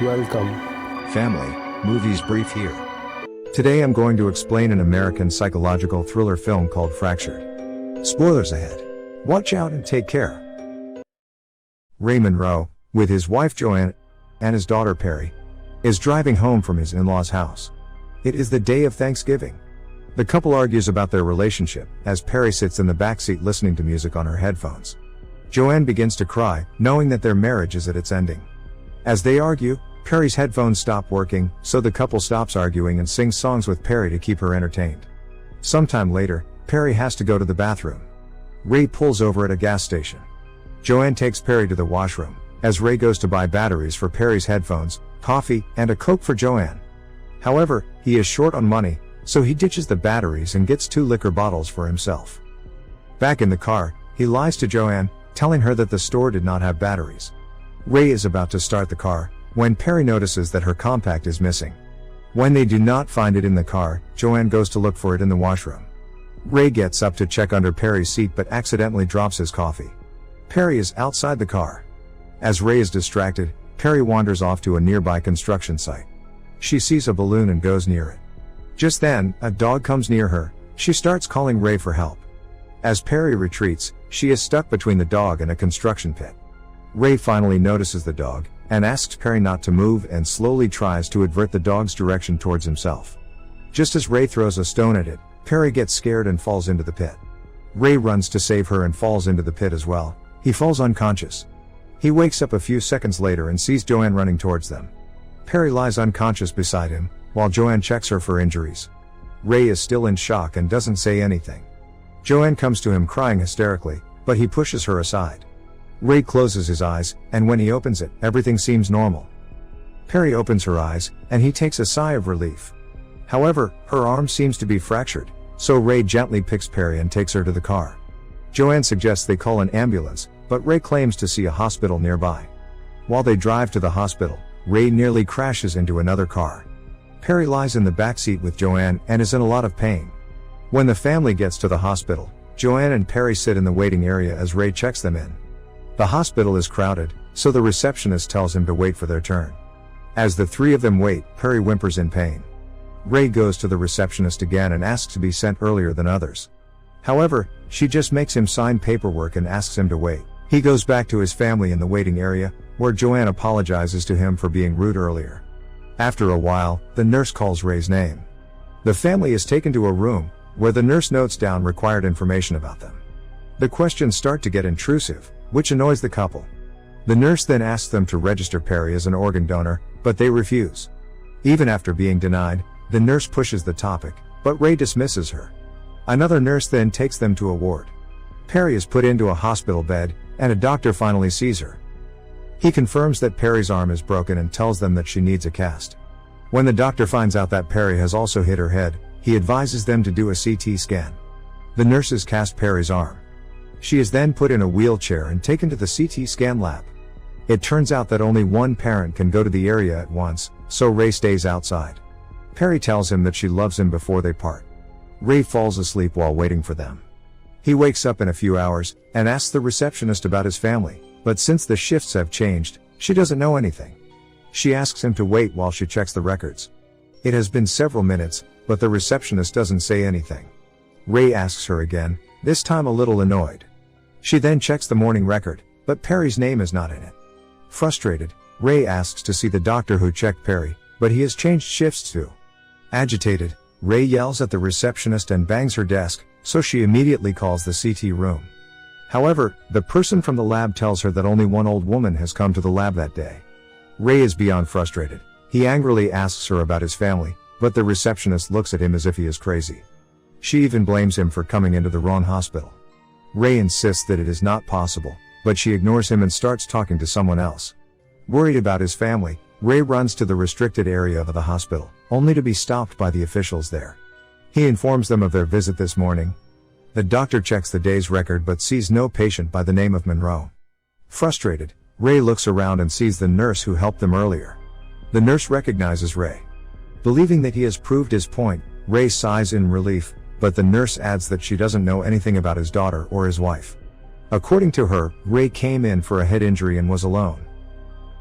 Welcome. Family, Movies Brief here. Today I'm going to explain an American psychological thriller film called Fractured. Spoilers ahead. Watch out and take care. Ray Monroe, with his wife Joanne and his daughter Perry, is driving home from his in-laws' house. It is the day of Thanksgiving. The couple argues about their relationship, as Perry sits in the backseat listening to music on her headphones. Joanne begins to cry, knowing that their marriage is at its ending. As they argue, Perry's headphones stop working, so the couple stops arguing and sings songs with Perry to keep her entertained. Sometime later, Perry has to go to the bathroom. Ray pulls over at a gas station. Joanne takes Perry to the washroom, as Ray goes to buy batteries for Perry's headphones, coffee, and a Coke for Joanne. However, he is short on money, so he ditches the batteries and gets 2 liquor bottles for himself. Back in the car, he lies to Joanne, telling her that the store did not have batteries. Ray is about to start the car, when Perry notices that her compact is missing. When they do not find it in the car, Joanne goes to look for it in the washroom. Ray gets up to check under Perry's seat but accidentally drops his coffee. Perry is outside the car. As Ray is distracted, Perry wanders off to a nearby construction site. She sees a balloon and goes near it. Just then, a dog comes near her. She starts calling Ray for help. As Perry retreats, she is stuck between the dog and a construction pit. Ray finally notices the dog, and asks Perry not to move and slowly tries to avert the dog's direction towards himself. Just as Ray throws a stone at it, Perry gets scared and falls into the pit. Ray runs to save her and falls into the pit as well. He falls unconscious. He wakes up a few seconds later and sees Joanne running towards them. Perry lies unconscious beside him, while Joanne checks her for injuries. Ray is still in shock and doesn't say anything. Joanne comes to him crying hysterically, but he pushes her aside. Ray closes his eyes, and when he opens it, everything seems normal. Perry opens her eyes, and he takes a sigh of relief. However, her arm seems to be fractured, so Ray gently picks Perry and takes her to the car. Joanne suggests they call an ambulance, but Ray claims to see a hospital nearby. While they drive to the hospital, Ray nearly crashes into another car. Perry lies in the back seat with Joanne and is in a lot of pain. When the family gets to the hospital, Joanne and Perry sit in the waiting area as Ray checks them in. The hospital is crowded, so the receptionist tells him to wait for their turn. As the 3 of them wait, Perry whimpers in pain. Ray goes to the receptionist again and asks to be sent earlier than others. However, she just makes him sign paperwork and asks him to wait. He goes back to his family in the waiting area, where Joanne apologizes to him for being rude earlier. After a while, the nurse calls Ray's name. The family is taken to a room, where the nurse notes down required information about them. The questions start to get intrusive, which annoys the couple. The nurse then asks them to register Perry as an organ donor, but they refuse. Even after being denied, the nurse pushes the topic, but Ray dismisses her. Another nurse then takes them to a ward. Perry is put into a hospital bed, and a doctor finally sees her. He confirms that Perry's arm is broken and tells them that she needs a cast. When the doctor finds out that Perry has also hit her head, he advises them to do a CT scan. The nurses cast Perry's arm. She is then put in a wheelchair and taken to the CT scan lab. It turns out that only one parent can go to the area at once, so Ray stays outside. Perry tells him that she loves him before they part. Ray falls asleep while waiting for them. He wakes up in a few hours, and asks the receptionist about his family, but since the shifts have changed, she doesn't know anything. She asks him to wait while she checks the records. It has been several minutes, but the receptionist doesn't say anything. Ray asks her again, this time a little annoyed. She then checks the morning record, but Perry's name is not in it. Frustrated, Ray asks to see the doctor who checked Perry, but he has changed shifts too. Agitated, Ray yells at the receptionist and bangs her desk, so she immediately calls the CT room. However, the person from the lab tells her that only one old woman has come to the lab that day. Ray is beyond frustrated. He angrily asks her about his family, but the receptionist looks at him as if he is crazy. She even blames him for coming into the wrong hospital. Ray insists that it is not possible, but she ignores him and starts talking to someone else. Worried about his family, Ray runs to the restricted area of the hospital, only to be stopped by the officials there. He informs them of their visit this morning. The doctor checks the day's record but sees no patient by the name of Monroe. Frustrated, Ray looks around and sees the nurse who helped them earlier. The nurse recognizes Ray. Believing that he has proved his point, Ray sighs in relief, but the nurse adds that she doesn't know anything about his daughter or his wife. According to her, Ray came in for a head injury and was alone.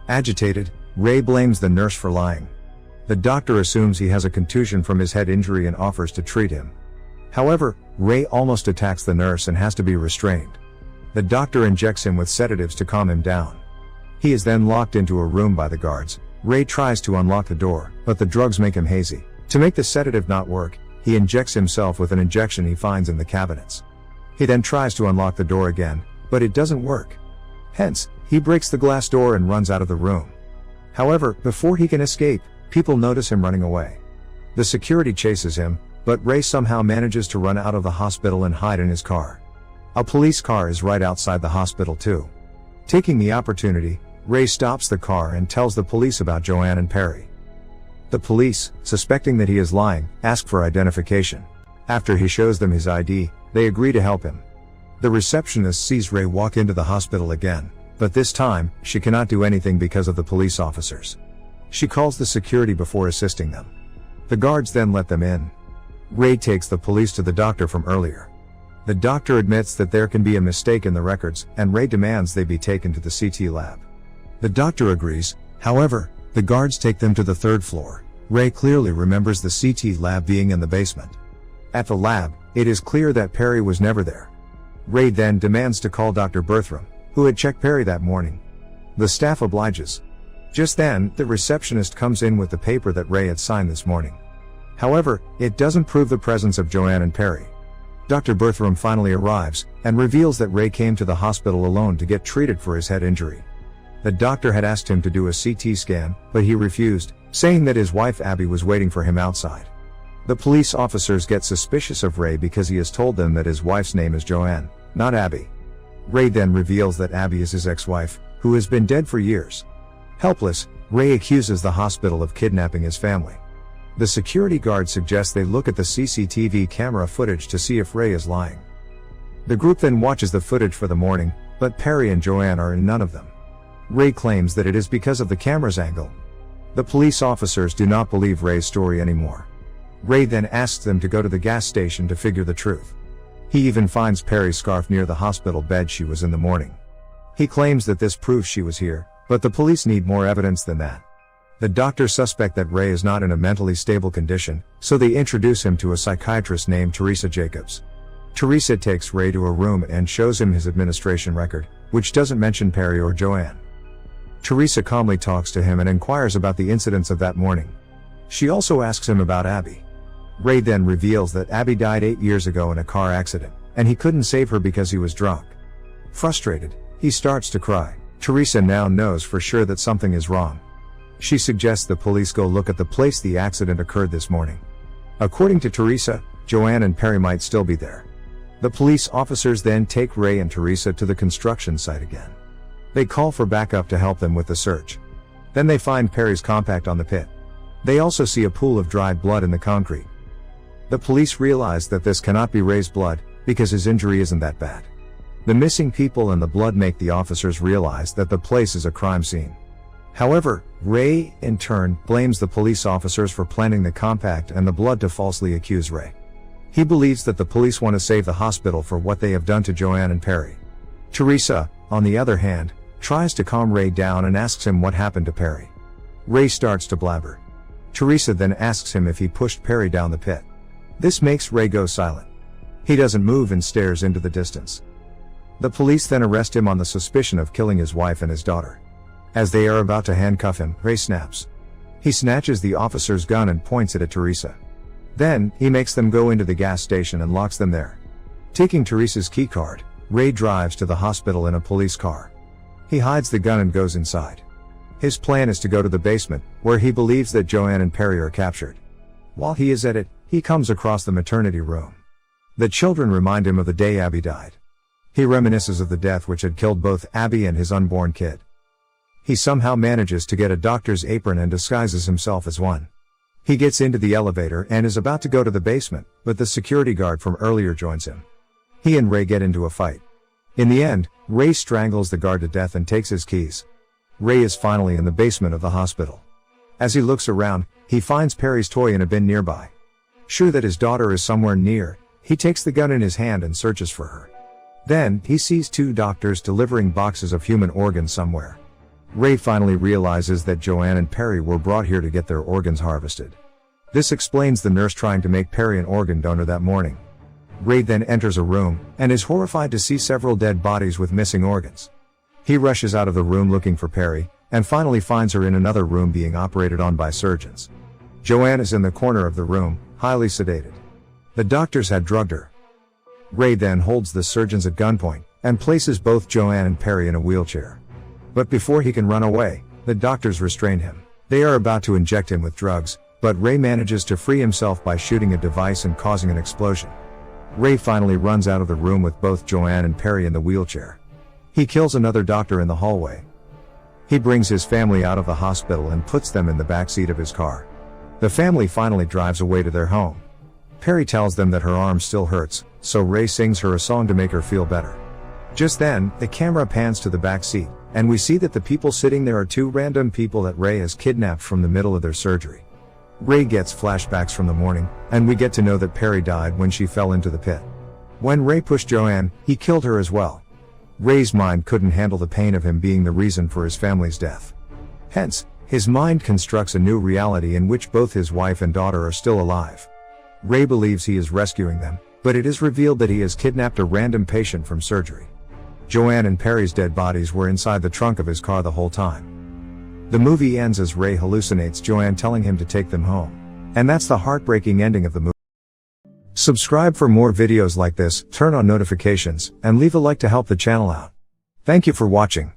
Agitated, Ray blames the nurse for lying. The doctor assumes he has a contusion from his head injury and offers to treat him. However, Ray almost attacks the nurse and has to be restrained. The doctor injects him with sedatives to calm him down. He is then locked into a room by the guards. Ray tries to unlock the door, but the drugs make him hazy. To make the sedative not work, he injects himself with an injection he finds in the cabinets. He then tries to unlock the door again, but it doesn't work. Hence, he breaks the glass door and runs out of the room. However, before he can escape, people notice him running away. The security chases him, but Ray somehow manages to run out of the hospital and hide in his car. A police car is right outside the hospital too. Taking the opportunity, Ray stops the car and tells the police about Joanne and Perry. The police, suspecting that he is lying, ask for identification. After he shows them his ID, they agree to help him. The receptionist sees Ray walk into the hospital again, but this time, she cannot do anything because of the police officers. She calls the security before assisting them. The guards then let them in. Ray takes the police to the doctor from earlier. The doctor admits that there can be a mistake in the records, and Ray demands they be taken to the CT lab. The doctor agrees. However, the guards take them to the third floor. Ray clearly remembers the CT lab being in the basement. At the lab, it is clear that Perry was never there. Ray then demands to call Dr. Berthram, who had checked Perry that morning. The staff obliges. Just then, the receptionist comes in with the paper that Ray had signed this morning. However, it doesn't prove the presence of Joanne and Perry. Dr. Berthram finally arrives, and reveals that Ray came to the hospital alone to get treated for his head injury. The doctor had asked him to do a CT scan, but he refused, saying that his wife Abby was waiting for him outside. The police officers get suspicious of Ray because he has told them that his wife's name is Joanne, not Abby. Ray then reveals that Abby is his ex-wife, who has been dead for years. Helpless, Ray accuses the hospital of kidnapping his family. The security guard suggests they look at the CCTV camera footage to see if Ray is lying. The group then watches the footage for the morning, but Perry and Joanne are in none of them. Ray claims that it is because of the camera's angle. The police officers do not believe Ray's story anymore. Ray then asks them to go to the gas station to figure the truth. He even finds Perry's scarf near the hospital bed she was in the morning. He claims that this proves she was here, but the police need more evidence than that. The doctors suspect that Ray is not in a mentally stable condition, so they introduce him to a psychiatrist named Teresa Jacobs. Teresa takes Ray to a room and shows him his administration record, which doesn't mention Perry or Joanne. Teresa calmly talks to him and inquires about the incidents of that morning. She also asks him about Abby. Ray then reveals that Abby died 8 years ago in a car accident, and he couldn't save her because he was drunk. Frustrated, he starts to cry. Teresa now knows for sure that something is wrong. She suggests the police go look at the place the accident occurred this morning. According to Teresa, Joanne and Perry might still be there. The police officers then take Ray and Teresa to the construction site again. They call for backup to help them with the search. Then they find Perry's compact on the pit. They also see a pool of dried blood in the concrete. The police realize that this cannot be Ray's blood, because his injury isn't that bad. The missing people and the blood make the officers realize that the place is a crime scene. However, Ray, in turn, blames the police officers for planting the compact and the blood to falsely accuse Ray. He believes that the police want to save the hospital for what they have done to Joanne and Perry. Teresa, on the other hand, tries to calm Ray down and asks him what happened to Perry. Ray starts to blabber. Teresa then asks him if he pushed Perry down the pit. This makes Ray go silent. He doesn't move and stares into the distance. The police then arrest him on the suspicion of killing his wife and his daughter. As they are about to handcuff him, Ray snaps. He snatches the officer's gun and points it at Teresa. Then, he makes them go into the gas station and locks them there. Taking Teresa's keycard, Ray drives to the hospital in a police car. He hides the gun and goes inside. His plan is to go to the basement, where he believes that Joanne and Perry are captured. While he is at it, he comes across the maternity room. The children remind him of the day Abby died. He reminisces of the death which had killed both Abby and his unborn kid. He somehow manages to get a doctor's apron and disguises himself as one. He gets into the elevator and is about to go to the basement, but the security guard from earlier joins him. He and Ray get into a fight. In the end, Ray strangles the guard to death and takes his keys. Ray is finally in the basement of the hospital. As he looks around, he finds Perry's toy in a bin nearby. Sure that his daughter is somewhere near, he takes the gun in his hand and searches for her. Then, he sees two doctors delivering boxes of human organs somewhere. Ray finally realizes that Joanne and Perry were brought here to get their organs harvested. This explains the nurse trying to make Perry an organ donor that morning. Ray then enters a room, and is horrified to see several dead bodies with missing organs. He rushes out of the room looking for Perry, and finally finds her in another room being operated on by surgeons. Joanne is in the corner of the room, highly sedated. The doctors had drugged her. Ray then holds the surgeons at gunpoint, and places both Joanne and Perry in a wheelchair. But before he can run away, the doctors restrain him. They are about to inject him with drugs, but Ray manages to free himself by shooting a device and causing an explosion. Ray finally runs out of the room with both Joanne and Perry in the wheelchair. He kills another doctor in the hallway. He brings his family out of the hospital and puts them in the backseat of his car. The family finally drives away to their home. Perry tells them that her arm still hurts, so Ray sings her a song to make her feel better. Just then, the camera pans to the back seat, and we see that the people sitting there are two random people that Ray has kidnapped from the middle of their surgery. Ray gets flashbacks from the morning, and we get to know that Perry died when she fell into the pit. When Ray pushed Joanne, he killed her as well. Ray's mind couldn't handle the pain of him being the reason for his family's death. Hence, his mind constructs a new reality in which both his wife and daughter are still alive. Ray believes he is rescuing them, but it is revealed that he has kidnapped a random patient from surgery. Joanne and Perry's dead bodies were inside the trunk of his car the whole time. The movie ends as Ray hallucinates Joanne telling him to take them home. And that's the heartbreaking ending of the movie. Subscribe for more videos like this, turn on notifications, and leave a like to help the channel out. Thank you for watching.